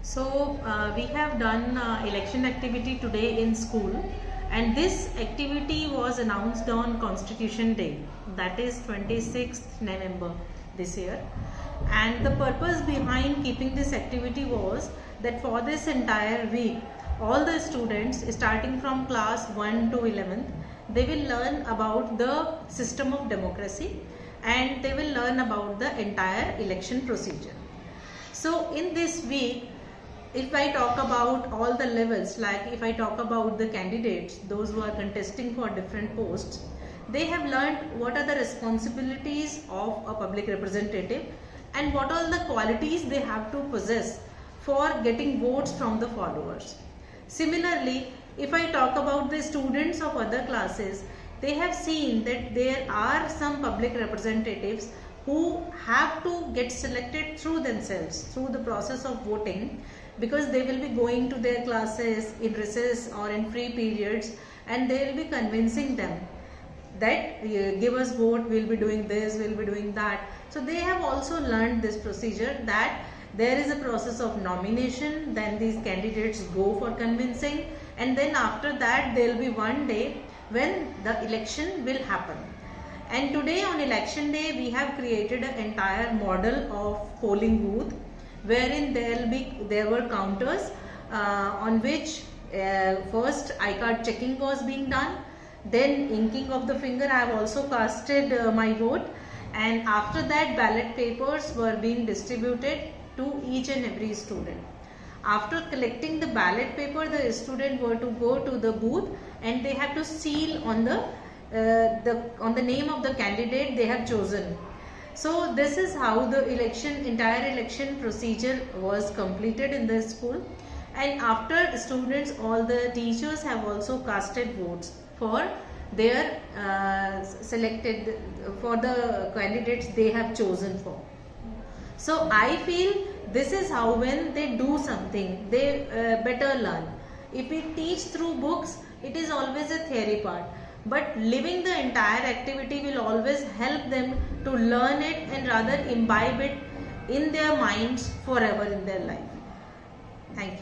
We have done election activity today in school, and this activity was announced on Constitution Day, that is 26th November this year. And the purpose behind keeping this activity was that for this entire week, all the students starting from class 1 to 11th, they will learn about the system of democracy and they will learn about the entire election procedure. So in this week, if I talk about all the levels, like if I talk about the candidates, those who are contesting for different posts, they have learned what are the responsibilities of a public representative and what are the qualities they have to possess for getting votes from the followers. Similarly, if I talk about the students of other classes, they have seen that there are some public representatives who have to get selected through themselves, through the process of voting, because they will be going to their classes in recess or in free periods and they will be convincing them that give us vote, we'll be doing this, we'll be doing that. So they have also learned this procedure, that there is a process of nomination, then these candidates go for convincing, and then after that there will be one day when the election will happen. And today on election day we have created an entire model of polling booth, wherein there were counters on which first I-card checking was being done, then inking of the finger. I have also casted my vote, and after that ballot papers were being distributed to each and every student. After collecting the ballot paper, the student were to go to the booth and they have to seal on the name of the candidate they have chosen. So this is how the entire election procedure was completed in the school. And after students, all the teachers have also casted votes for their for the candidates they have chosen for. So I feel this is how, when they do something, they better learn. If we teach through books, it is always a theory part. But living the entire activity will always help them to learn it and rather imbibe it in their minds forever in their life. Thank you.